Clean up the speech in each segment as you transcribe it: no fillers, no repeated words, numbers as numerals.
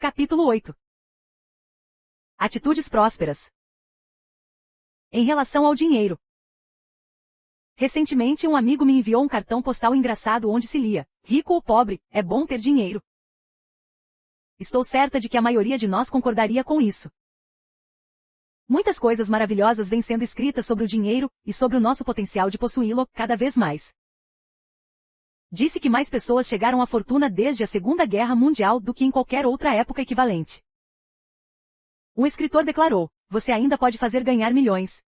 Capítulo 8. Atitudes prósperas. Em relação ao dinheiro. Recentemente um amigo me enviou um cartão postal engraçado onde se lia: rico ou pobre, é bom ter dinheiro. Estou certa de que a maioria de nós concordaria com isso. Muitas coisas maravilhosas vêm sendo escritas sobre o dinheiro e sobre o nosso potencial de possuí-lo cada vez mais. Disse que mais pessoas chegaram à fortuna desde a Segunda Guerra Mundial do que em qualquer outra época equivalente. Um escritor declarou: você ainda pode fazer ganhar milhões.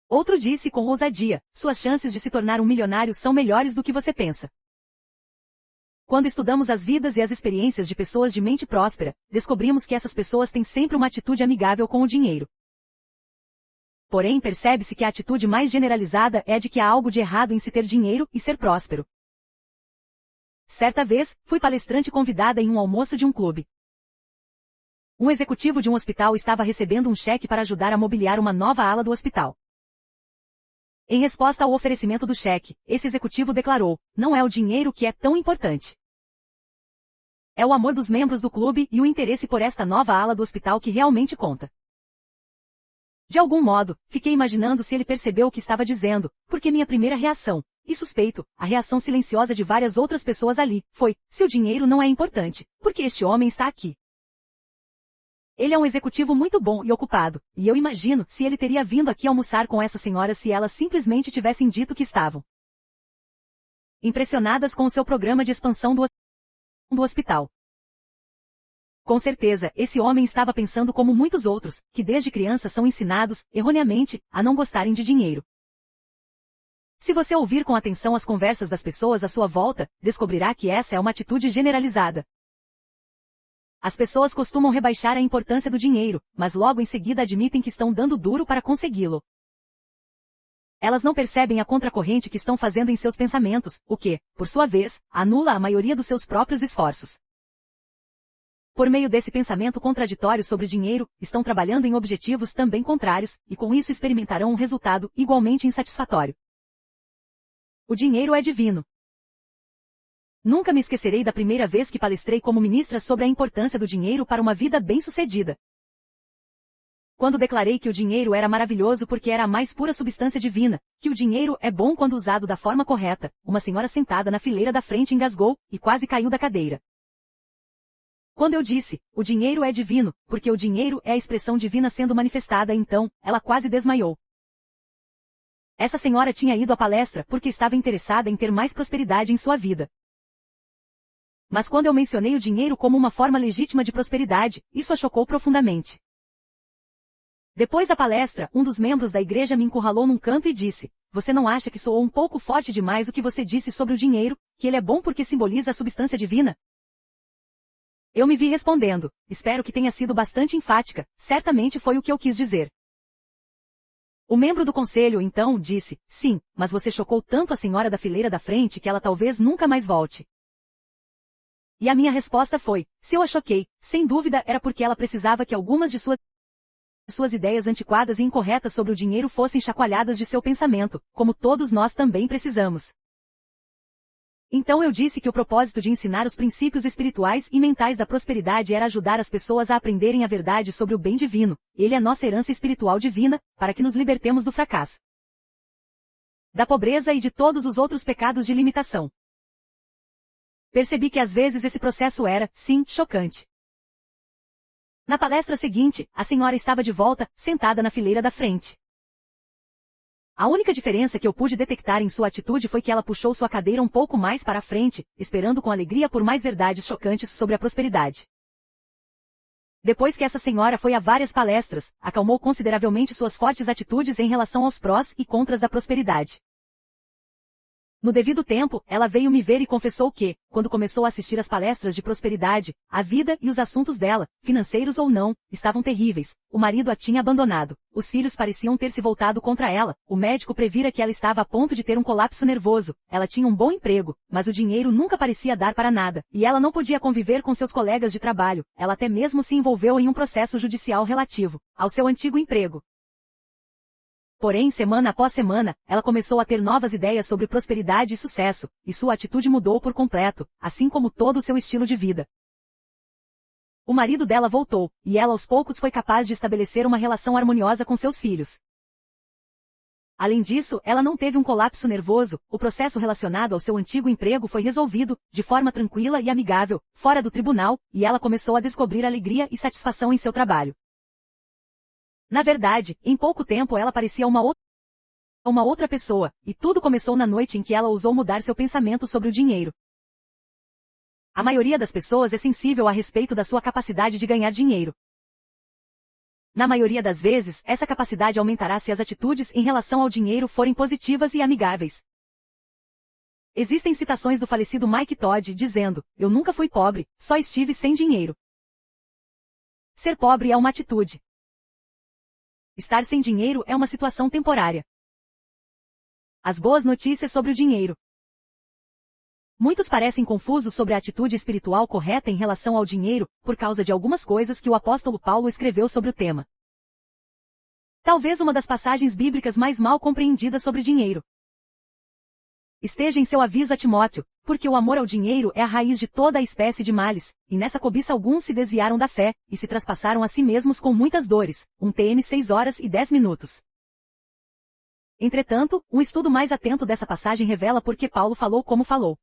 Outro disse com ousadia: suas chances de se tornar um milionário são melhores do que você pensa. Quando estudamos as vidas e as experiências de pessoas de mente próspera, descobrimos que essas pessoas têm sempre uma atitude amigável com o dinheiro. Porém, percebe-se que a atitude mais generalizada é a de que há algo de errado em se ter dinheiro e ser próspero. Certa vez, fui palestrante convidada em um almoço de um clube. Um executivo de um hospital estava recebendo um cheque para ajudar a mobiliar uma nova ala do hospital. Em resposta ao oferecimento do cheque, esse executivo declarou: não é o dinheiro que é tão importante. É o amor dos membros do clube e o interesse por esta nova ala do hospital que realmente conta. De algum modo, fiquei imaginando se ele percebeu o que estava dizendo, porque minha primeira reação, e suspeito, a reação silenciosa de várias outras pessoas ali, foi: se o dinheiro não é importante, por que este homem está aqui? Ele é um executivo muito bom e ocupado, e eu imagino se ele teria vindo aqui almoçar com essa senhora se elas simplesmente tivessem dito que estavam impressionadas com o seu programa de expansão do hospital. Com certeza, esse homem estava pensando como muitos outros, que desde criança são ensinados, erroneamente, a não gostarem de dinheiro. Se você ouvir com atenção as conversas das pessoas à sua volta, descobrirá que essa é uma atitude generalizada. As pessoas costumam rebaixar a importância do dinheiro, mas logo em seguida admitem que estão dando duro para consegui-lo. Elas não percebem a contracorrente que estão fazendo em seus pensamentos, o que, por sua vez, anula a maioria dos seus próprios esforços. Por meio desse pensamento contraditório sobre dinheiro, estão trabalhando em objetivos também contrários, e com isso experimentarão um resultado igualmente insatisfatório. O dinheiro é divino. Nunca me esquecerei da primeira vez que palestrei como ministra sobre a importância do dinheiro para uma vida bem-sucedida. Quando declarei que o dinheiro era maravilhoso porque era a mais pura substância divina, que o dinheiro é bom quando usado da forma correta, uma senhora sentada na fileira da frente engasgou e quase caiu da cadeira. Quando eu disse: o dinheiro é divino, porque o dinheiro é a expressão divina sendo manifestada, então, ela quase desmaiou. Essa senhora tinha ido à palestra porque estava interessada em ter mais prosperidade em sua vida. Mas quando eu mencionei o dinheiro como uma forma legítima de prosperidade, isso a chocou profundamente. Depois da palestra, um dos membros da igreja me encurralou num canto e disse: você não acha que soou um pouco forte demais o que você disse sobre o dinheiro, que ele é bom porque simboliza a substância divina? Eu me vi respondendo: espero que tenha sido bastante enfática, certamente foi o que eu quis dizer. O membro do conselho então disse: sim, mas você chocou tanto a senhora da fileira da frente que ela talvez nunca mais volte. E a minha resposta foi: se eu a choquei, sem dúvida era porque ela precisava que algumas de suas ideias antiquadas e incorretas sobre o dinheiro fossem chacoalhadas de seu pensamento, como todos nós também precisamos. Então eu disse que o propósito de ensinar os princípios espirituais e mentais da prosperidade era ajudar as pessoas a aprenderem a verdade sobre o bem divino, ele é nossa herança espiritual divina, para que nos libertemos do fracasso, da pobreza e de todos os outros pecados de limitação. Percebi que às vezes esse processo era, sim, chocante. Na palestra seguinte, a senhora estava de volta, sentada na fileira da frente. A única diferença que eu pude detectar em sua atitude foi que ela puxou sua cadeira um pouco mais para a frente, esperando com alegria por mais verdades chocantes sobre a prosperidade. Depois que essa senhora foi a várias palestras, acalmou consideravelmente suas fortes atitudes em relação aos prós e contras da prosperidade. No devido tempo, ela veio me ver e confessou que, quando começou a assistir às palestras de prosperidade, a vida e os assuntos dela, financeiros ou não, estavam terríveis. O marido a tinha abandonado, os filhos pareciam ter se voltado contra ela, o médico previra que ela estava a ponto de ter um colapso nervoso, ela tinha um bom emprego, mas o dinheiro nunca parecia dar para nada, e ela não podia conviver com seus colegas de trabalho, ela até mesmo se envolveu em um processo judicial relativo ao seu antigo emprego. Porém, semana após semana, ela começou a ter novas ideias sobre prosperidade e sucesso, e sua atitude mudou por completo, assim como todo o seu estilo de vida. O marido dela voltou, e ela aos poucos foi capaz de estabelecer uma relação harmoniosa com seus filhos. Além disso, ela não teve um colapso nervoso, o processo relacionado ao seu antigo emprego foi resolvido, de forma tranquila e amigável, fora do tribunal, e ela começou a descobrir alegria e satisfação em seu trabalho. Na verdade, em pouco tempo ela parecia uma outra pessoa, e tudo começou na noite em que ela ousou mudar seu pensamento sobre o dinheiro. A maioria das pessoas é sensível a respeito da sua capacidade de ganhar dinheiro. Na maioria das vezes, essa capacidade aumentará se as atitudes em relação ao dinheiro forem positivas e amigáveis. Existem citações do falecido Mike Todd dizendo: "Eu nunca fui pobre, só estive sem dinheiro." Ser pobre é uma atitude. Estar sem dinheiro é uma situação temporária. As boas notícias sobre o dinheiro. Muitos parecem confusos sobre a atitude espiritual correta em relação ao dinheiro, por causa de algumas coisas que o apóstolo Paulo escreveu sobre o tema. Talvez uma das passagens bíblicas mais mal compreendidas sobre dinheiro. Esteja em seu aviso a Timóteo, porque o amor ao dinheiro é a raiz de toda a espécie de males, e nessa cobiça alguns se desviaram da fé, e se traspassaram a si mesmos com muitas dores. 1 TM 6:10. Entretanto, um estudo mais atento dessa passagem revela por que Paulo falou como falou.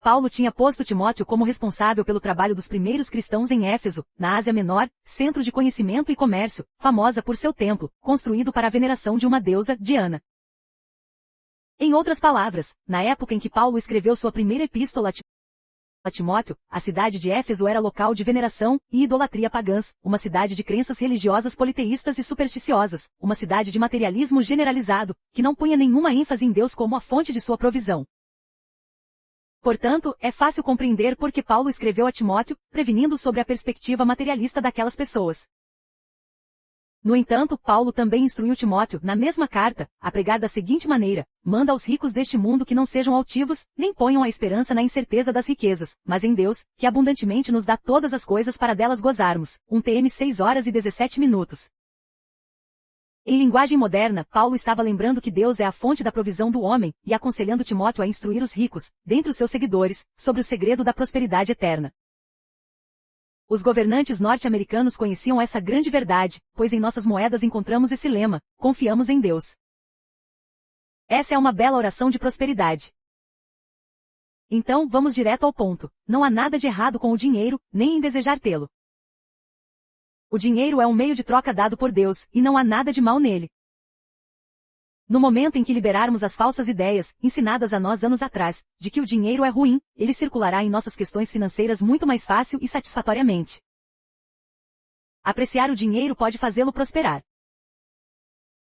Paulo tinha posto Timóteo como responsável pelo trabalho dos primeiros cristãos em Éfeso, na Ásia Menor, centro de conhecimento e comércio, famosa por seu templo, construído para a veneração de uma deusa, Diana. Em outras palavras, na época em que Paulo escreveu sua primeira epístola a Timóteo, a cidade de Éfeso era local de veneração e idolatria pagãs, uma cidade de crenças religiosas politeístas e supersticiosas, uma cidade de materialismo generalizado, que não punha nenhuma ênfase em Deus como a fonte de sua provisão. Portanto, é fácil compreender por que Paulo escreveu a Timóteo, prevenindo sobre a perspectiva materialista daquelas pessoas. No entanto, Paulo também instruiu Timóteo, na mesma carta, a pregar da seguinte maneira: manda aos ricos deste mundo que não sejam altivos, nem ponham a esperança na incerteza das riquezas, mas em Deus, que abundantemente nos dá todas as coisas para delas gozarmos. 1 TM 6:17. Em linguagem moderna, Paulo estava lembrando que Deus é a fonte da provisão do homem, e aconselhando Timóteo a instruir os ricos, dentre os seus seguidores, sobre o segredo da prosperidade eterna. Os governantes norte-americanos conheciam essa grande verdade, pois em nossas moedas encontramos esse lema: confiamos em Deus. Essa é uma bela oração de prosperidade. Então, vamos direto ao ponto. Não há nada de errado com o dinheiro, nem em desejar tê-lo. O dinheiro é um meio de troca dado por Deus, e não há nada de mal nele. No momento em que liberarmos as falsas ideias, ensinadas a nós anos atrás, de que o dinheiro é ruim, ele circulará em nossas questões financeiras muito mais fácil e satisfatoriamente. Apreciar o dinheiro pode fazê-lo prosperar.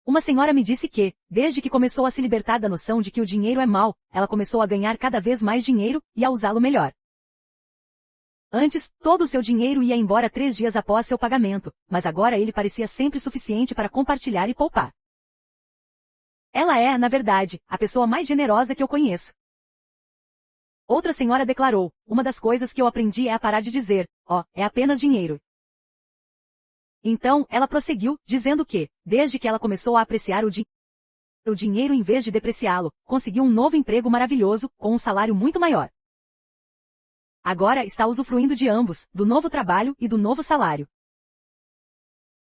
Uma senhora me disse que, desde que começou a se libertar da noção de que o dinheiro é mau, ela começou a ganhar cada vez mais dinheiro, e a usá-lo melhor. Antes, todo o seu dinheiro ia embora 3 dias após seu pagamento, mas agora ele parecia sempre suficiente para compartilhar e poupar. Ela é, na verdade, a pessoa mais generosa que eu conheço. Outra senhora declarou: uma das coisas que eu aprendi é a parar de dizer, é apenas dinheiro. Então, ela prosseguiu, dizendo que, desde que ela começou a apreciar o dinheiro em vez de depreciá-lo, conseguiu um novo emprego maravilhoso, com um salário muito maior. Agora está usufruindo de ambos, do novo trabalho e do novo salário.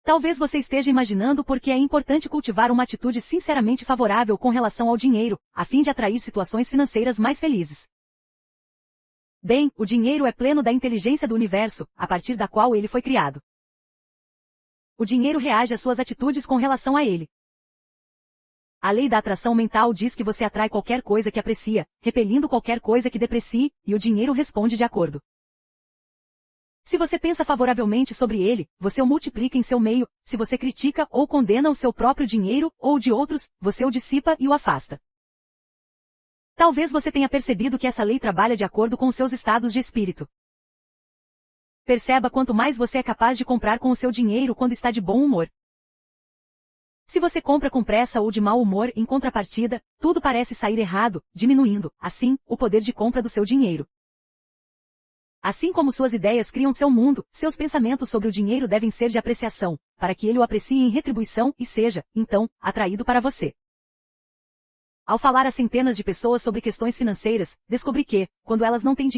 Talvez você esteja imaginando por que é importante cultivar uma atitude sinceramente favorável com relação ao dinheiro, a fim de atrair situações financeiras mais felizes. Bem, o dinheiro é pleno da inteligência do universo, a partir da qual ele foi criado. O dinheiro reage às suas atitudes com relação a ele. A lei da atração mental diz que você atrai qualquer coisa que aprecia, repelindo qualquer coisa que deprecie, e o dinheiro responde de acordo. Se você pensa favoravelmente sobre ele, você o multiplica em seu meio; se você critica ou condena o seu próprio dinheiro, ou o de outros, você o dissipa e o afasta. Talvez você tenha percebido que essa lei trabalha de acordo com os seus estados de espírito. Perceba quanto mais você é capaz de comprar com o seu dinheiro quando está de bom humor. Se você compra com pressa ou de mau humor, em contrapartida, tudo parece sair errado, diminuindo, assim, o poder de compra do seu dinheiro. Assim como suas ideias criam seu mundo, seus pensamentos sobre o dinheiro devem ser de apreciação, para que ele o aprecie em retribuição e seja, então, atraído para você. Ao falar a centenas de pessoas sobre questões financeiras, descobri que, quando elas não têm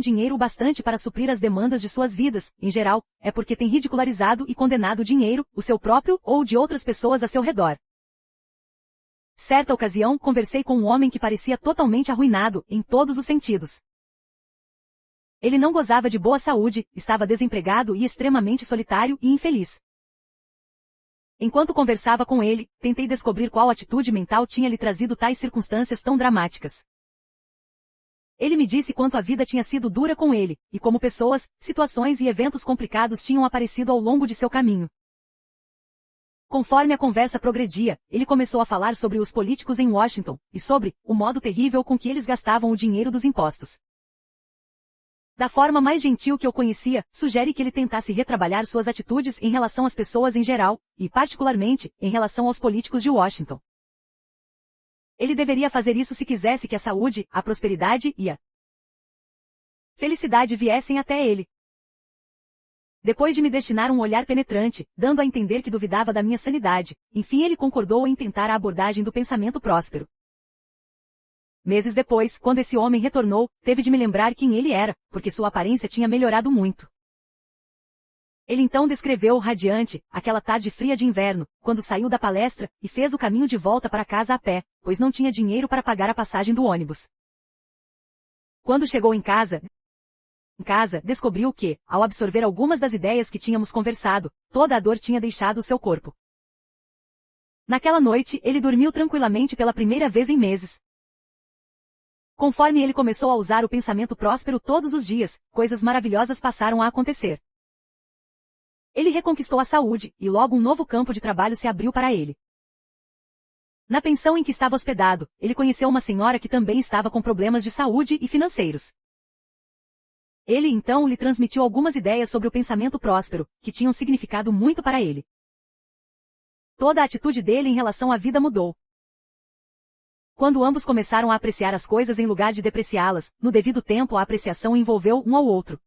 dinheiro o bastante para suprir as demandas de suas vidas, em geral, é porque tem ridicularizado e condenado o dinheiro, o seu próprio ou de outras pessoas a seu redor. Certa ocasião, conversei com um homem que parecia totalmente arruinado, em todos os sentidos. Ele não gozava de boa saúde, estava desempregado e extremamente solitário e infeliz. Enquanto conversava com ele, tentei descobrir qual atitude mental tinha lhe trazido tais circunstâncias tão dramáticas. Ele me disse quanto a vida tinha sido dura com ele, e como pessoas, situações e eventos complicados tinham aparecido ao longo de seu caminho. Conforme a conversa progredia, ele começou a falar sobre os políticos em Washington, e sobre o modo terrível com que eles gastavam o dinheiro dos impostos. Da forma mais gentil que eu conhecia, sugere que ele tentasse retrabalhar suas atitudes em relação às pessoas em geral, e particularmente, em relação aos políticos de Washington. Ele deveria fazer isso se quisesse que a saúde, a prosperidade e a felicidade viessem até ele. Depois de me destinar um olhar penetrante, dando a entender que duvidava da minha sanidade, enfim ele concordou em tentar a abordagem do pensamento próspero. Meses depois, quando esse homem retornou, teve de me lembrar quem ele era, porque sua aparência tinha melhorado muito. Ele então descreveu radiante, aquela tarde fria de inverno, quando saiu da palestra, e fez o caminho de volta para casa a pé, pois não tinha dinheiro para pagar a passagem do ônibus. Quando chegou em casa, descobriu que, ao absorver algumas das ideias que tínhamos conversado, toda a dor tinha deixado o seu corpo. Naquela noite, ele dormiu tranquilamente pela primeira vez em meses. Conforme ele começou a usar o pensamento próspero todos os dias, coisas maravilhosas passaram a acontecer. Ele reconquistou a saúde, e logo um novo campo de trabalho se abriu para ele. Na pensão em que estava hospedado, ele conheceu uma senhora que também estava com problemas de saúde e financeiros. Ele então lhe transmitiu algumas ideias sobre o pensamento próspero, que tinham significado muito para ele. Toda a atitude dele em relação à vida mudou. Quando ambos começaram a apreciar as coisas em lugar de depreciá-las, no devido tempo a apreciação envolveu um ao outro.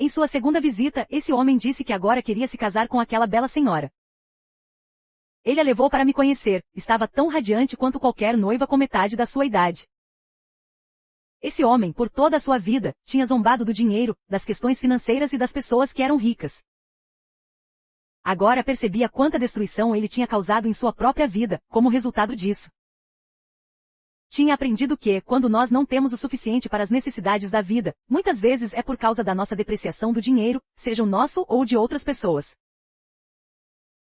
Em sua segunda visita, esse homem disse que agora queria se casar com aquela bela senhora. Ele a levou para me conhecer, estava tão radiante quanto qualquer noiva com metade da sua idade. Esse homem, por toda a sua vida, tinha zombado do dinheiro, das questões financeiras e das pessoas que eram ricas. Agora percebia quanta destruição ele tinha causado em sua própria vida, como resultado disso. Tinha aprendido que, quando nós não temos o suficiente para as necessidades da vida, muitas vezes é por causa da nossa depreciação do dinheiro, seja o nosso ou de outras pessoas.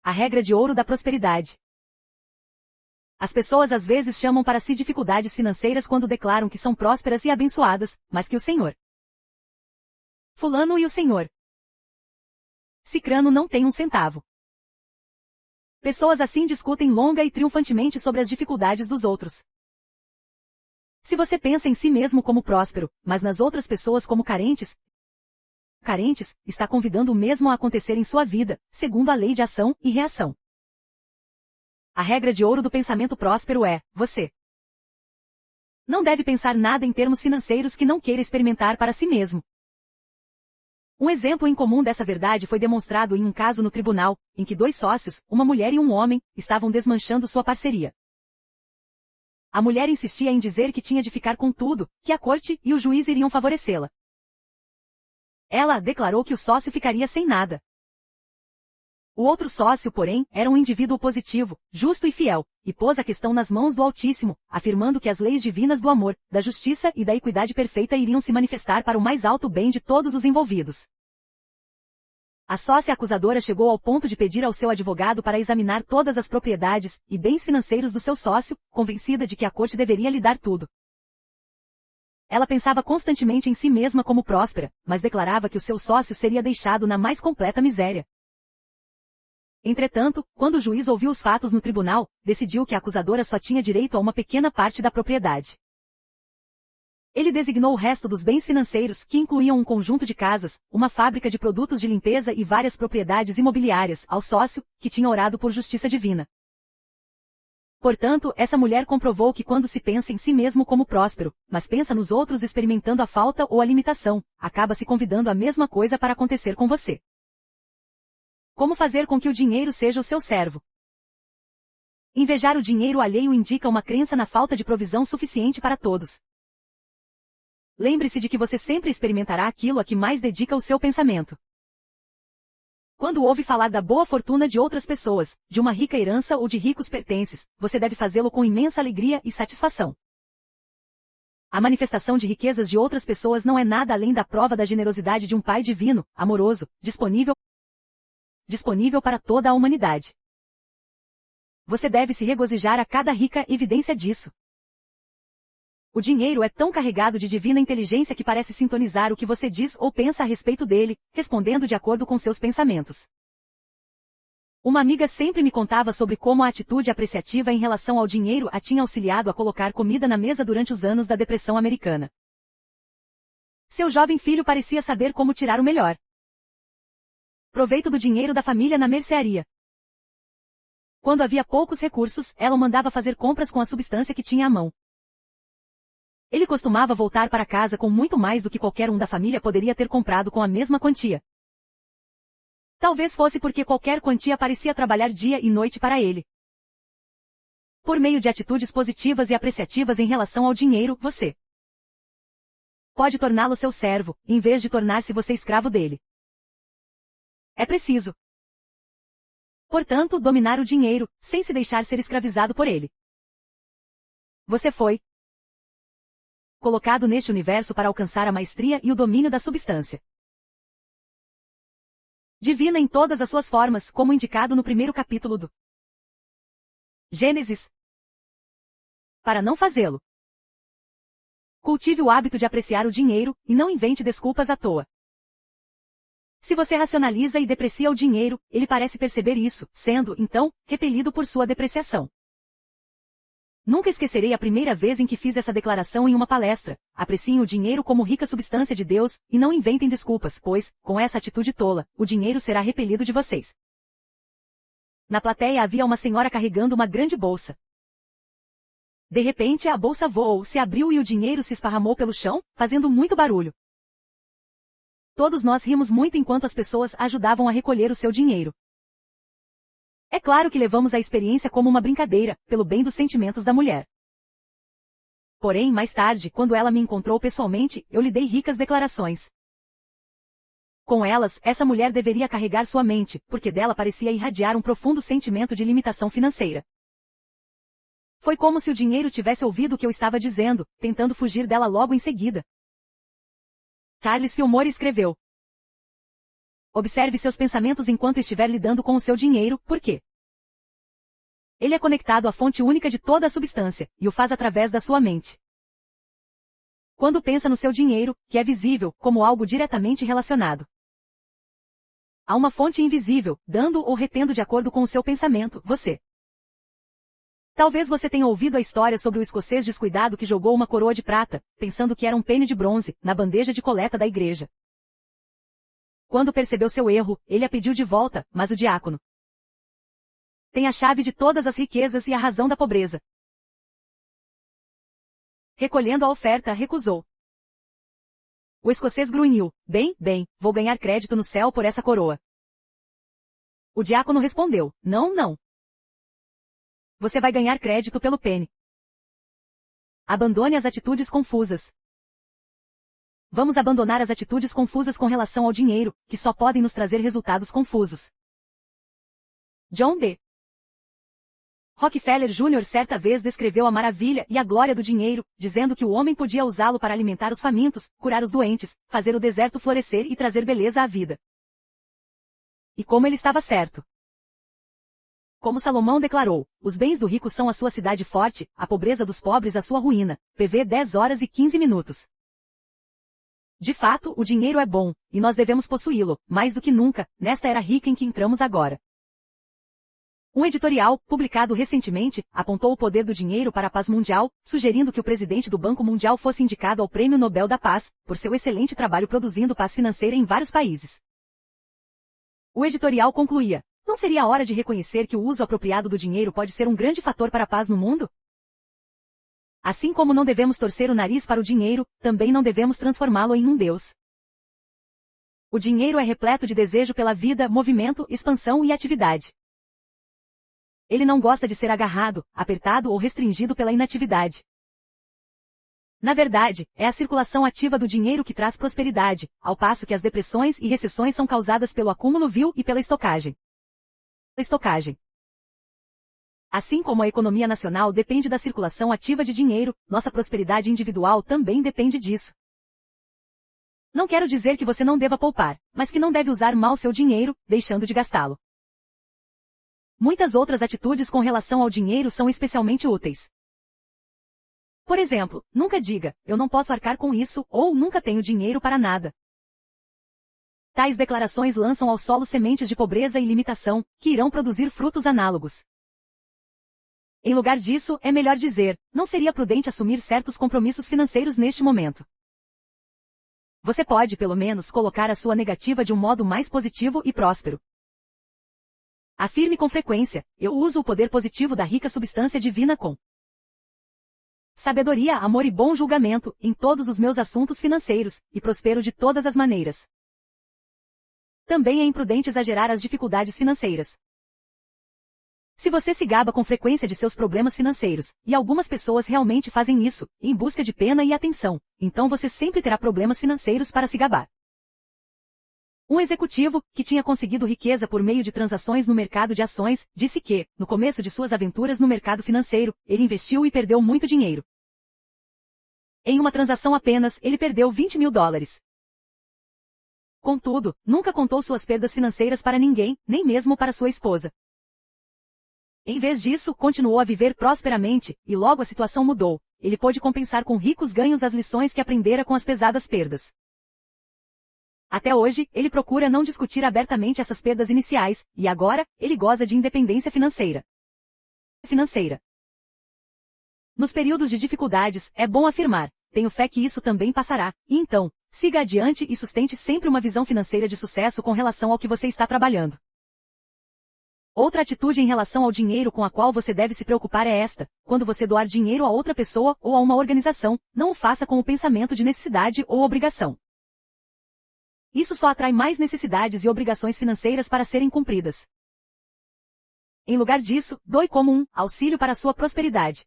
A regra de ouro da prosperidade. As pessoas às vezes chamam para si dificuldades financeiras quando declaram que são prósperas e abençoadas, mas que o Senhor Fulano e o Senhor Cicrano não tem um centavo. Pessoas assim discutem longa e triunfantemente sobre as dificuldades dos outros. Se você pensa em si mesmo como próspero, mas nas outras pessoas como carentes, está convidando o mesmo a acontecer em sua vida, segundo a lei de ação e reação. A regra de ouro do pensamento próspero é, você não deve pensar nada em termos financeiros que não queira experimentar para si mesmo. Um exemplo incomum dessa verdade foi demonstrado em um caso no tribunal, em que dois sócios, uma mulher e um homem, estavam desmanchando sua parceria. A mulher insistia em dizer que tinha de ficar com tudo, que a corte e o juiz iriam favorecê-la. Ela declarou que o sócio ficaria sem nada. O outro sócio, porém, era um indivíduo positivo, justo e fiel, e pôs a questão nas mãos do Altíssimo, afirmando que as leis divinas do amor, da justiça e da equidade perfeita iriam se manifestar para o mais alto bem de todos os envolvidos. A sócia acusadora chegou ao ponto de pedir ao seu advogado para examinar todas as propriedades e bens financeiros do seu sócio, convencida de que a corte deveria lhe dar tudo. Ela pensava constantemente em si mesma como próspera, mas declarava que o seu sócio seria deixado na mais completa miséria. Entretanto, quando o juiz ouviu os fatos no tribunal, decidiu que a acusadora só tinha direito a uma pequena parte da propriedade. Ele designou o resto dos bens financeiros, que incluíam um conjunto de casas, uma fábrica de produtos de limpeza e várias propriedades imobiliárias, ao sócio, que tinha orado por justiça divina. Portanto, essa mulher comprovou que quando se pensa em si mesmo como próspero, mas pensa nos outros experimentando a falta ou a limitação, acaba se convidando a mesma coisa para acontecer com você. Como fazer com que o dinheiro seja o seu servo? Invejar o dinheiro alheio indica uma crença na falta de provisão suficiente para todos. Lembre-se de que você sempre experimentará aquilo a que mais dedica o seu pensamento. Quando ouve falar da boa fortuna de outras pessoas, de uma rica herança ou de ricos pertences, você deve fazê-lo com imensa alegria e satisfação. A manifestação de riquezas de outras pessoas não é nada além da prova da generosidade de um Pai divino, amoroso, disponível para toda a humanidade. Você deve se regozijar a cada rica evidência disso. O dinheiro é tão carregado de divina inteligência que parece sintonizar o que você diz ou pensa a respeito dele, respondendo de acordo com seus pensamentos. Uma amiga sempre me contava sobre como a atitude apreciativa em relação ao dinheiro a tinha auxiliado a colocar comida na mesa durante os anos da Depressão Americana. Seu jovem filho parecia saber como tirar o melhor proveito do dinheiro da família na mercearia. Quando havia poucos recursos, ela o mandava fazer compras com a substância que tinha à mão. Ele costumava voltar para casa com muito mais do que qualquer um da família poderia ter comprado com a mesma quantia. Talvez fosse porque qualquer quantia parecia trabalhar dia e noite para ele. Por meio de atitudes positivas e apreciativas em relação ao dinheiro, você pode torná-lo seu servo, em vez de tornar-se você escravo dele. É preciso, portanto, dominar o dinheiro, sem se deixar ser escravizado por ele. Você foi colocado neste universo para alcançar a maestria e o domínio da substância divina em todas as suas formas, como indicado no primeiro capítulo do Gênesis. Para não fazê-lo, cultive o hábito de apreciar o dinheiro, e não invente desculpas à toa. Se você racionaliza e deprecia o dinheiro, ele parece perceber isso, sendo, então, repelido por sua depreciação. Nunca esquecerei a primeira vez em que fiz essa declaração em uma palestra. Apreciem o dinheiro como rica substância de Deus, e não inventem desculpas, pois, com essa atitude tola, o dinheiro será repelido de vocês. Na plateia havia uma senhora carregando uma grande bolsa. De repente a bolsa voou, se abriu e o dinheiro se esparramou pelo chão, fazendo muito barulho. Todos nós rimos muito enquanto as pessoas ajudavam a recolher o seu dinheiro. É claro que levamos a experiência como uma brincadeira, pelo bem dos sentimentos da mulher. Porém, mais tarde, quando ela me encontrou pessoalmente, eu lhe dei ricas declarações. Com elas, essa mulher deveria carregar sua mente, porque dela parecia irradiar um profundo sentimento de limitação financeira. Foi como se o dinheiro tivesse ouvido o que eu estava dizendo, tentando fugir dela logo em seguida. Charles Fillmore escreveu: observe seus pensamentos enquanto estiver lidando com o seu dinheiro, porque ele é conectado à fonte única de toda a substância, e o faz através da sua mente. Quando pensa no seu dinheiro, que é visível, como algo diretamente relacionado a uma fonte invisível, dando ou retendo de acordo com o seu pensamento, você. Talvez você tenha ouvido a história sobre o escocês descuidado que jogou uma coroa de prata, pensando que era um pênny de bronze, na bandeja de coleta da igreja. Quando percebeu seu erro, ele a pediu de volta, mas o diácono tem a chave de todas as riquezas e a razão da pobreza. Recolhendo a oferta, recusou. O escocês grunhiu: bem, vou ganhar crédito no céu por essa coroa. O diácono respondeu: não. Você vai ganhar crédito pelo pênny. Abandone as atitudes confusas. Vamos abandonar as atitudes confusas com relação ao dinheiro, que só podem nos trazer resultados confusos. John D. Rockefeller Jr. certa vez descreveu a maravilha e a glória do dinheiro, dizendo que o homem podia usá-lo para alimentar os famintos, curar os doentes, fazer o deserto florescer e trazer beleza à vida. E como ele estava certo. Como Salomão declarou, os bens do rico são a sua cidade forte, a pobreza dos pobres a sua ruína. PV 10 horas e 15 minutos. De fato, o dinheiro é bom, e nós devemos possuí-lo, mais do que nunca, nesta era rica em que entramos agora. Um editorial, publicado recentemente, apontou o poder do dinheiro para a paz mundial, sugerindo que o presidente do Banco Mundial fosse indicado ao Prêmio Nobel da Paz, por seu excelente trabalho produzindo paz financeira em vários países. O editorial concluía: não seria a hora de reconhecer que o uso apropriado do dinheiro pode ser um grande fator para a paz no mundo? Assim como não devemos torcer o nariz para o dinheiro, também não devemos transformá-lo em um Deus. O dinheiro é repleto de desejo pela vida, movimento, expansão e atividade. Ele não gosta de ser agarrado, apertado ou restringido pela inatividade. Na verdade, é a circulação ativa do dinheiro que traz prosperidade, ao passo que as depressões e recessões são causadas pelo acúmulo vil e pela estocagem. Assim como a economia nacional depende da circulação ativa de dinheiro, nossa prosperidade individual também depende disso. Não quero dizer que você não deva poupar, mas que não deve usar mal seu dinheiro, deixando de gastá-lo. Muitas outras atitudes com relação ao dinheiro são especialmente úteis. Por exemplo, nunca diga, eu não posso arcar com isso, ou nunca tenho dinheiro para nada. Tais declarações lançam ao solo sementes de pobreza e limitação, que irão produzir frutos análogos. Em lugar disso, é melhor dizer, não seria prudente assumir certos compromissos financeiros neste momento. Você pode, pelo menos, colocar a sua negativa de um modo mais positivo e próspero. Afirme com frequência, eu uso o poder positivo da rica substância divina com sabedoria, amor e bom julgamento, em todos os meus assuntos financeiros, e prospero de todas as maneiras. Também é imprudente exagerar as dificuldades financeiras. Se você se gaba com frequência de seus problemas financeiros, e algumas pessoas realmente fazem isso, em busca de pena e atenção, então você sempre terá problemas financeiros para se gabar. Um executivo, que tinha conseguido riqueza por meio de transações no mercado de ações, disse que, no começo de suas aventuras no mercado financeiro, ele investiu e perdeu muito dinheiro. Em uma transação apenas, ele perdeu $20.000. Contudo, nunca contou suas perdas financeiras para ninguém, nem mesmo para sua esposa. Em vez disso, continuou a viver prosperamente, e logo a situação mudou. Ele pôde compensar com ricos ganhos as lições que aprendera com as pesadas perdas. Até hoje, ele procura não discutir abertamente essas perdas iniciais, e agora, ele goza de independência financeira. Nos períodos de dificuldades, é bom afirmar, tenho fé que isso também passará, e então, siga adiante e sustente sempre uma visão financeira de sucesso com relação ao que você está trabalhando. Outra atitude em relação ao dinheiro com a qual você deve se preocupar é esta: quando você doar dinheiro a outra pessoa ou a uma organização, não o faça com o pensamento de necessidade ou obrigação. Isso só atrai mais necessidades e obrigações financeiras para serem cumpridas. Em lugar disso, doe como um auxílio para a sua prosperidade.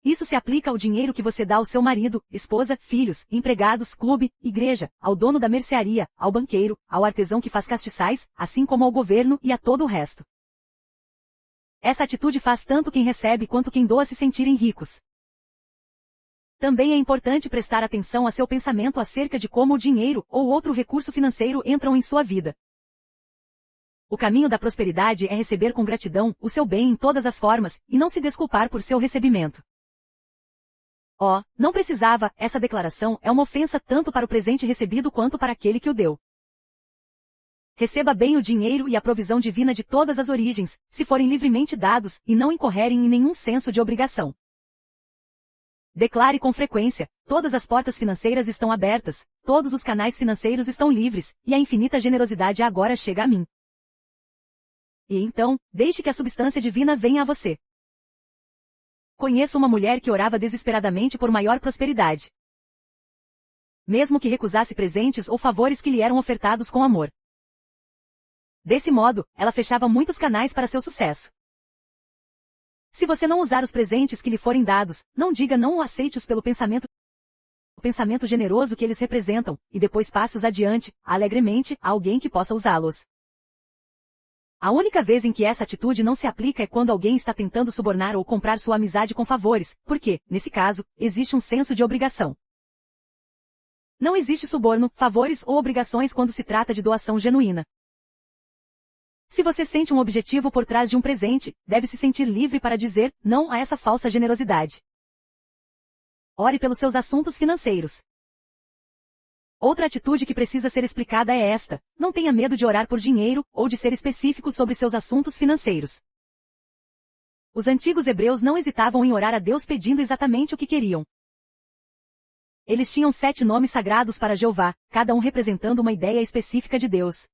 Isso se aplica ao dinheiro que você dá ao seu marido, esposa, filhos, empregados, clube, igreja, ao dono da mercearia, ao banqueiro, ao artesão que faz castiçais, assim como ao governo e a todo o resto. Essa atitude faz tanto quem recebe quanto quem doa se sentirem ricos. Também é importante prestar atenção a seu pensamento acerca de como o dinheiro ou outro recurso financeiro entram em sua vida. O caminho da prosperidade é receber com gratidão o seu bem em todas as formas, e não se desculpar por seu recebimento. Oh, não precisava, essa declaração é uma ofensa tanto para o presente recebido quanto para aquele que o deu. Receba bem o dinheiro e a provisão divina de todas as origens, se forem livremente dados, e não incorrerem em nenhum senso de obrigação. Declare com frequência, todas as portas financeiras estão abertas, todos os canais financeiros estão livres, e a infinita generosidade agora chega a mim. E então, deixe que a substância divina venha a você. Conheço uma mulher que orava desesperadamente por maior prosperidade. Mesmo que recusasse presentes ou favores que lhe eram ofertados com amor. Desse modo, ela fechava muitos canais para seu sucesso. Se você não usar os presentes que lhe forem dados, não diga não ou aceite-os pelo pensamento generoso que eles representam, e depois passe-os adiante, alegremente, a alguém que possa usá-los. A única vez em que essa atitude não se aplica é quando alguém está tentando subornar ou comprar sua amizade com favores, porque, nesse caso, existe um senso de obrigação. Não existe suborno, favores ou obrigações quando se trata de doação genuína. Se você sente um objetivo por trás de um presente, deve se sentir livre para dizer não a essa falsa generosidade. Ore pelos seus assuntos financeiros. Outra atitude que precisa ser explicada é esta: não tenha medo de orar por dinheiro, ou de ser específico sobre seus assuntos financeiros. Os antigos hebreus não hesitavam em orar a Deus pedindo exatamente o que queriam. Eles tinham 7 nomes sagrados para Jeová, cada um representando uma ideia específica de Deus.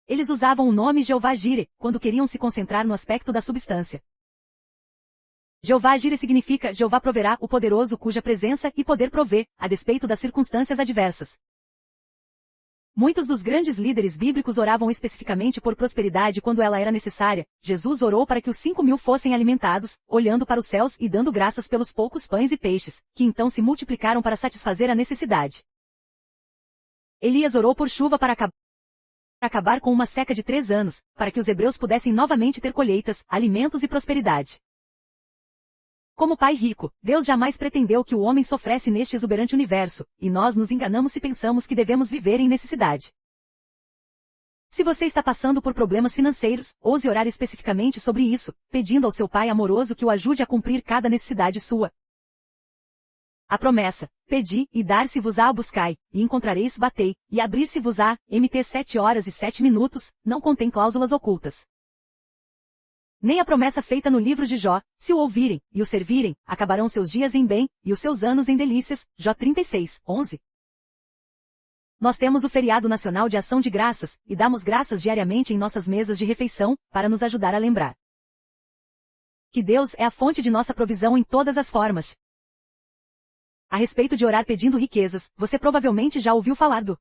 Eles usavam o nome Jeová Jire, quando queriam se concentrar no aspecto da substância. Jeová Jire significa Jeová proverá, o poderoso cuja presença e poder provê, a despeito das circunstâncias adversas. Muitos dos grandes líderes bíblicos oravam especificamente por prosperidade quando ela era necessária. Jesus orou para que os 5.000 fossem alimentados, olhando para os céus e dando graças pelos poucos pães e peixes, que então se multiplicaram para satisfazer a necessidade. Elias orou por chuva para acabar com uma seca de 3 anos, para que os hebreus pudessem novamente ter colheitas, alimentos e prosperidade. Como Pai rico, Deus jamais pretendeu que o homem sofresse neste exuberante universo, e nós nos enganamos se pensamos que devemos viver em necessidade. Se você está passando por problemas financeiros, ouse orar especificamente sobre isso, pedindo ao seu Pai amoroso que o ajude a cumprir cada necessidade sua. A promessa, pedi, e dar-se-vos-á, buscai, e encontrareis, batei, e abrir-se-vos-á, MT 7h07, não contém cláusulas ocultas. Nem a promessa feita no livro de Jó, se o ouvirem, e o servirem, acabarão seus dias em bem, e os seus anos em delícias, Jó 36:11. Nós temos o feriado nacional de ação de graças, e damos graças diariamente em nossas mesas de refeição, para nos ajudar a lembrar que Deus é a fonte de nossa provisão em todas as formas. A respeito de orar pedindo riquezas, você provavelmente já ouviu falar do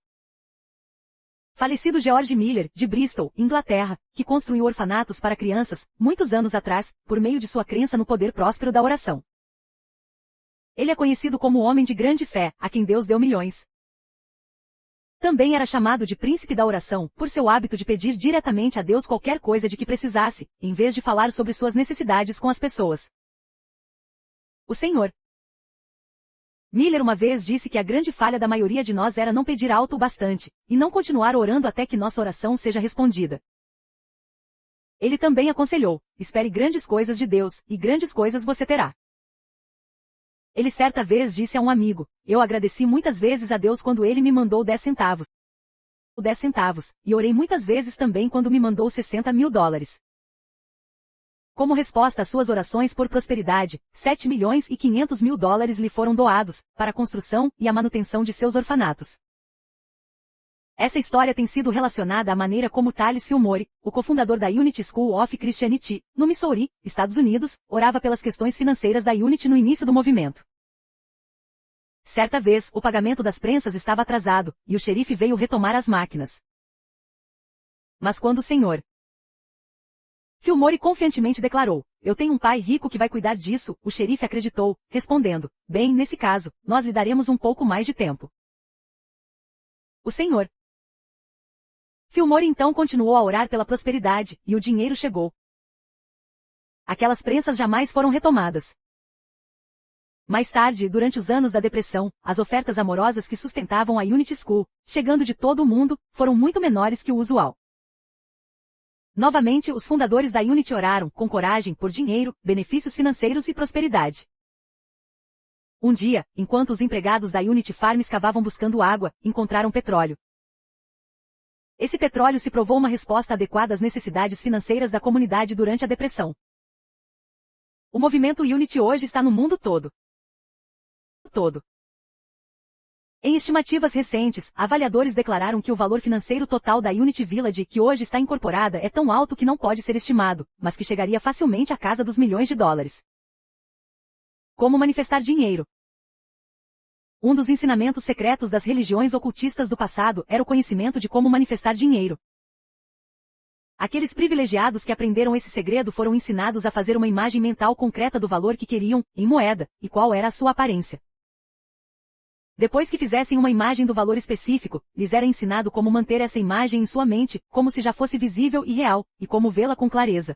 falecido George Miller, de Bristol, Inglaterra, que construiu orfanatos para crianças, muitos anos atrás, por meio de sua crença no poder próspero da oração. Ele é conhecido como o homem de grande fé, a quem Deus deu milhões. Também era chamado de príncipe da oração, por seu hábito de pedir diretamente a Deus qualquer coisa de que precisasse, em vez de falar sobre suas necessidades com as pessoas. O Senhor Miller uma vez disse que a grande falha da maioria de nós era não pedir alto o bastante, e não continuar orando até que nossa oração seja respondida. Ele também aconselhou, espere grandes coisas de Deus, e grandes coisas você terá. Ele certa vez disse a um amigo, eu agradeci muitas vezes a Deus quando ele me mandou 10 centavos. 10 centavos, e orei muitas vezes também quando me mandou $60.000. Como resposta às suas orações por prosperidade, $7.500.000 lhe foram doados, para a construção e a manutenção de seus orfanatos. Essa história tem sido relacionada à maneira como Thales Fillmore, o cofundador da Unity School of Christianity, no Missouri, Estados Unidos, orava pelas questões financeiras da Unity no início do movimento. Certa vez, o pagamento das prensas estava atrasado, e o xerife veio retomar as máquinas. Mas quando o Sr. Fillmore confiantemente declarou, eu tenho um pai rico que vai cuidar disso, o xerife acreditou, respondendo, bem, nesse caso, nós lhe daremos um pouco mais de tempo. O Sr. Fillmore então continuou a orar pela prosperidade, e o dinheiro chegou. Aquelas prensas jamais foram retomadas. Mais tarde, durante os anos da depressão, as ofertas amorosas que sustentavam a Unity School, chegando de todo o mundo, foram muito menores que o usual. Novamente, os fundadores da Unity oraram, com coragem, por dinheiro, benefícios financeiros e prosperidade. Um dia, enquanto os empregados da Unity Farm escavavam buscando água, encontraram petróleo. Esse petróleo se provou uma resposta adequada às necessidades financeiras da comunidade durante a depressão. O movimento Unity hoje está no mundo todo. Em estimativas recentes, avaliadores declararam que o valor financeiro total da Unity Village, que hoje está incorporada, é tão alto que não pode ser estimado, mas que chegaria facilmente à casa dos milhões de dólares. Como manifestar dinheiro? Um dos ensinamentos secretos das religiões ocultistas do passado era o conhecimento de como manifestar dinheiro. Aqueles privilegiados que aprenderam esse segredo foram ensinados a fazer uma imagem mental concreta do valor que queriam, em moeda, e qual era a sua aparência. Depois que fizessem uma imagem do valor específico, lhes era ensinado como manter essa imagem em sua mente, como se já fosse visível e real, e como vê-la com clareza.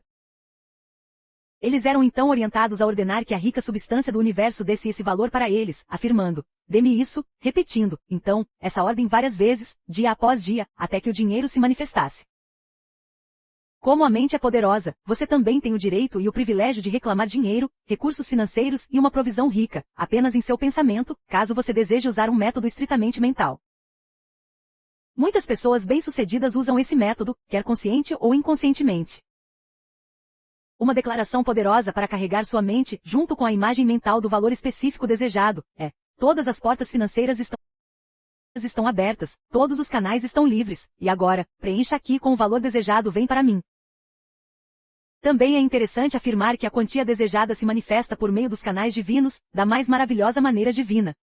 Eles eram então orientados a ordenar que a rica substância do universo desse esse valor para eles, afirmando, dê-me isso, repetindo, então, essa ordem várias vezes, dia após dia, até que o dinheiro se manifestasse. Como a mente é poderosa, você também tem o direito e o privilégio de reclamar dinheiro, recursos financeiros e uma provisão rica, apenas em seu pensamento, caso você deseje usar um método estritamente mental. Muitas pessoas bem-sucedidas usam esse método, quer consciente ou inconscientemente. Uma declaração poderosa para carregar sua mente, junto com a imagem mental do valor específico desejado, é: todas as portas financeiras estão abertas, todos os canais estão livres, e agora, preencha aqui com o valor desejado vem para mim. Também é interessante afirmar que a quantia desejada se manifesta por meio dos canais divinos, da mais maravilhosa maneira divina.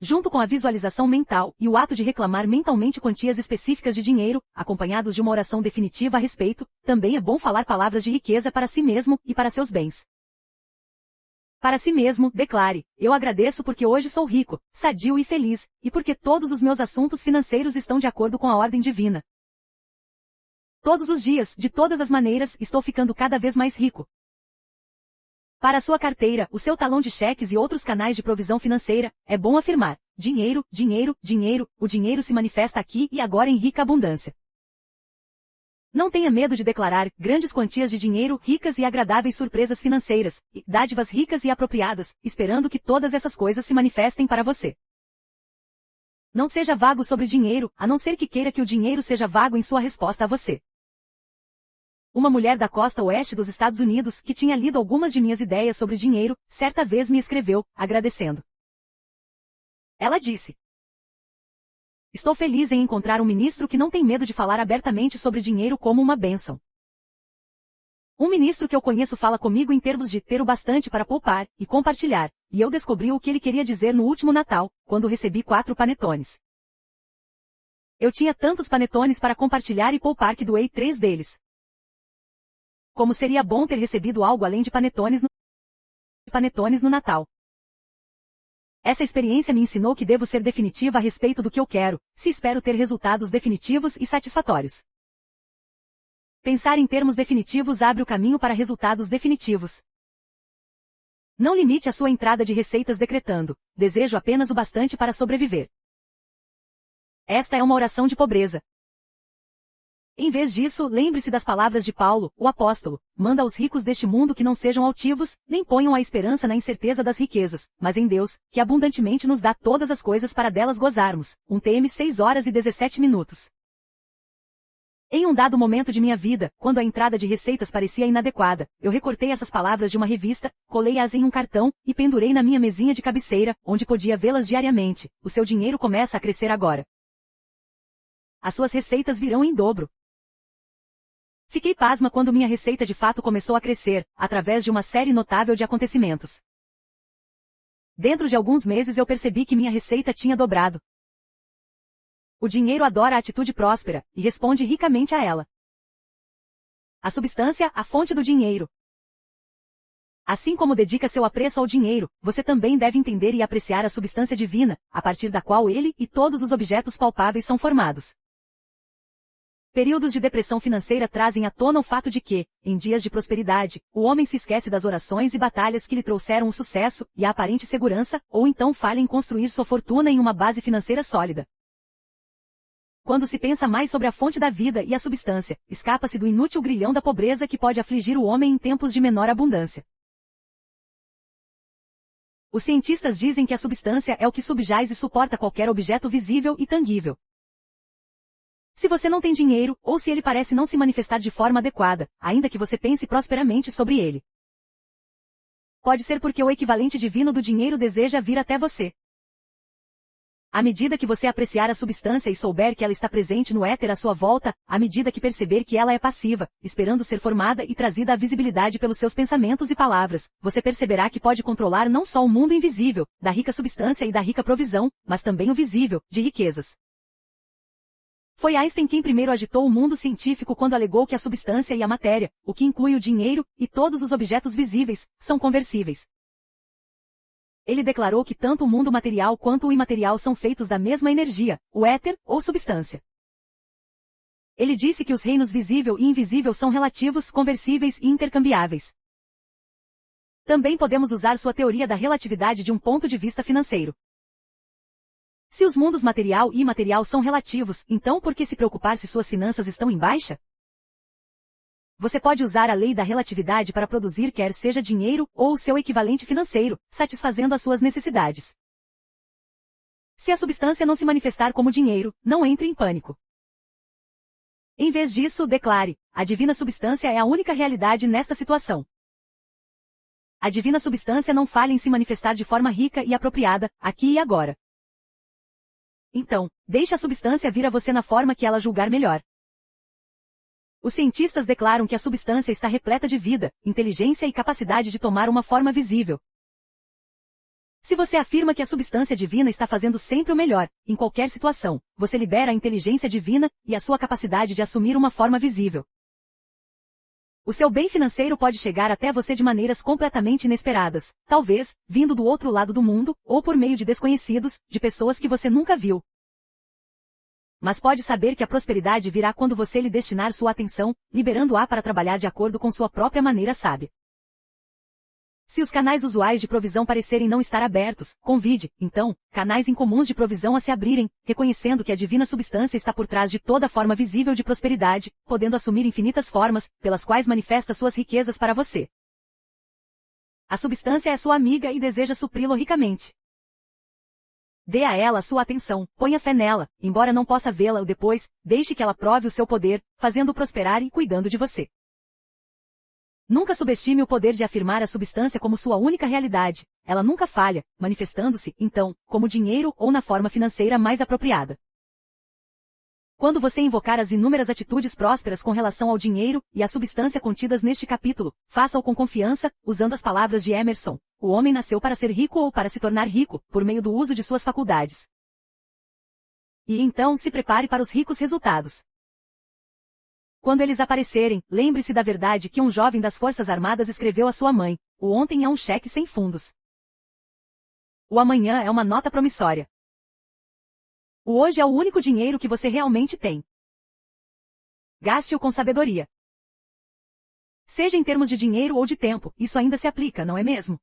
Junto com a visualização mental e o ato de reclamar mentalmente quantias específicas de dinheiro, acompanhados de uma oração definitiva a respeito, também é bom falar palavras de riqueza para si mesmo e para seus bens. Para si mesmo, declare: eu agradeço porque hoje sou rico, sadio e feliz, e porque todos os meus assuntos financeiros estão de acordo com a ordem divina. Todos os dias, de todas as maneiras, estou ficando cada vez mais rico. Para a sua carteira, o seu talão de cheques e outros canais de provisão financeira, é bom afirmar: dinheiro, dinheiro, dinheiro, o dinheiro se manifesta aqui e agora em rica abundância. Não tenha medo de declarar grandes quantias de dinheiro, ricas e agradáveis surpresas financeiras, e dádivas ricas e apropriadas, esperando que todas essas coisas se manifestem para você. Não seja vago sobre dinheiro, a não ser que queira que o dinheiro seja vago em sua resposta a você. Uma mulher da costa oeste dos Estados Unidos, que tinha lido algumas de minhas ideias sobre dinheiro, certa vez me escreveu, agradecendo. Ela disse: estou feliz em encontrar um ministro que não tem medo de falar abertamente sobre dinheiro como uma bênção. Um ministro que eu conheço fala comigo em termos de ter o bastante para poupar e compartilhar, e eu descobri o que ele queria dizer no último Natal, quando recebi 4 panetones. Eu tinha tantos panetones para compartilhar e poupar que doei 3 deles. Como seria bom ter recebido algo além de panetones no Natal. Essa experiência me ensinou que devo ser definitiva a respeito do que eu quero, se espero ter resultados definitivos e satisfatórios. Pensar em termos definitivos abre o caminho para resultados definitivos. Não limite a sua entrada de receitas decretando: desejo apenas o bastante para sobreviver. Esta é uma oração de pobreza. Em vez disso, lembre-se das palavras de Paulo, o apóstolo: manda aos ricos deste mundo que não sejam altivos, nem ponham a esperança na incerteza das riquezas, mas em Deus, que abundantemente nos dá todas as coisas para delas gozarmos. 1 TM 6:17. Em um dado momento de minha vida, quando a entrada de receitas parecia inadequada, eu recortei essas palavras de uma revista, colei-as em um cartão, e pendurei na minha mesinha de cabeceira, onde podia vê-las diariamente. O seu dinheiro começa a crescer agora. As suas receitas virão em dobro. Fiquei pasma quando minha receita de fato começou a crescer, através de uma série notável de acontecimentos. Dentro de alguns meses eu percebi que minha receita tinha dobrado. O dinheiro adora a atitude próspera, e responde ricamente a ela. A substância, a fonte do dinheiro. Assim como dedica seu apreço ao dinheiro, você também deve entender e apreciar a substância divina, a partir da qual ele e todos os objetos palpáveis são formados. Períodos de depressão financeira trazem à tona o fato de que, em dias de prosperidade, o homem se esquece das orações e batalhas que lhe trouxeram o sucesso e a aparente segurança, ou então falha em construir sua fortuna em uma base financeira sólida. Quando se pensa mais sobre a fonte da vida e a substância, escapa-se do inútil grilhão da pobreza que pode afligir o homem em tempos de menor abundância. Os cientistas dizem que a substância é o que subjaz e suporta qualquer objeto visível e tangível. Se você não tem dinheiro, ou se ele parece não se manifestar de forma adequada, ainda que você pense prosperamente sobre ele, pode ser porque o equivalente divino do dinheiro deseja vir até você. À medida que você apreciar a substância e souber que ela está presente no éter à sua volta, à medida que perceber que ela é passiva, esperando ser formada e trazida à visibilidade pelos seus pensamentos e palavras, você perceberá que pode controlar não só o mundo invisível, da rica substância e da rica provisão, mas também o visível, de riquezas. Foi Einstein quem primeiro agitou o mundo científico quando alegou que a substância e a matéria, o que inclui o dinheiro, e todos os objetos visíveis, são conversíveis. Ele declarou que tanto o mundo material quanto o imaterial são feitos da mesma energia, o éter, ou substância. Ele disse que os reinos visível e invisível são relativos, conversíveis e intercambiáveis. Também podemos usar sua teoria da relatividade de um ponto de vista financeiro. Se os mundos material e imaterial são relativos, então por que se preocupar se suas finanças estão em baixa? Você pode usar a lei da relatividade para produzir quer seja dinheiro ou o seu equivalente financeiro, satisfazendo as suas necessidades. Se a substância não se manifestar como dinheiro, não entre em pânico. Em vez disso, declare: a divina substância é a única realidade nesta situação. A divina substância não falha em se manifestar de forma rica e apropriada, aqui e agora. Então, deixe a substância vir a você na forma que ela julgar melhor. Os cientistas declaram que a substância está repleta de vida, inteligência e capacidade de tomar uma forma visível. Se você afirma que a substância divina está fazendo sempre o melhor, em qualquer situação, você libera a inteligência divina e a sua capacidade de assumir uma forma visível. O seu bem financeiro pode chegar até você de maneiras completamente inesperadas, talvez, vindo do outro lado do mundo, ou por meio de desconhecidos, de pessoas que você nunca viu. Mas pode saber que a prosperidade virá quando você lhe destinar sua atenção, liberando-a para trabalhar de acordo com sua própria maneira sábia. Se os canais usuais de provisão parecerem não estar abertos, convide, então, canais incomuns de provisão a se abrirem, reconhecendo que a divina substância está por trás de toda forma visível de prosperidade, podendo assumir infinitas formas, pelas quais manifesta suas riquezas para você. A substância é sua amiga e deseja supri-lo ricamente. Dê a ela sua atenção, ponha fé nela, embora não possa vê-la ou depois, deixe que ela prove o seu poder, fazendo-o prosperar e cuidando de você. Nunca subestime o poder de afirmar a substância como sua única realidade. Ela nunca falha, manifestando-se, então, como dinheiro ou na forma financeira mais apropriada. Quando você invocar as inúmeras atitudes prósperas com relação ao dinheiro e à substância contidas neste capítulo, faça-o com confiança, usando as palavras de Emerson: o homem nasceu para ser rico ou para se tornar rico, por meio do uso de suas faculdades. E então se prepare para os ricos resultados. Quando eles aparecerem, lembre-se da verdade que um jovem das Forças Armadas escreveu à sua mãe: o ontem é um cheque sem fundos. O amanhã é uma nota promissória. O hoje é o único dinheiro que você realmente tem. Gaste-o com sabedoria. Seja em termos de dinheiro ou de tempo, isso ainda se aplica, não é mesmo?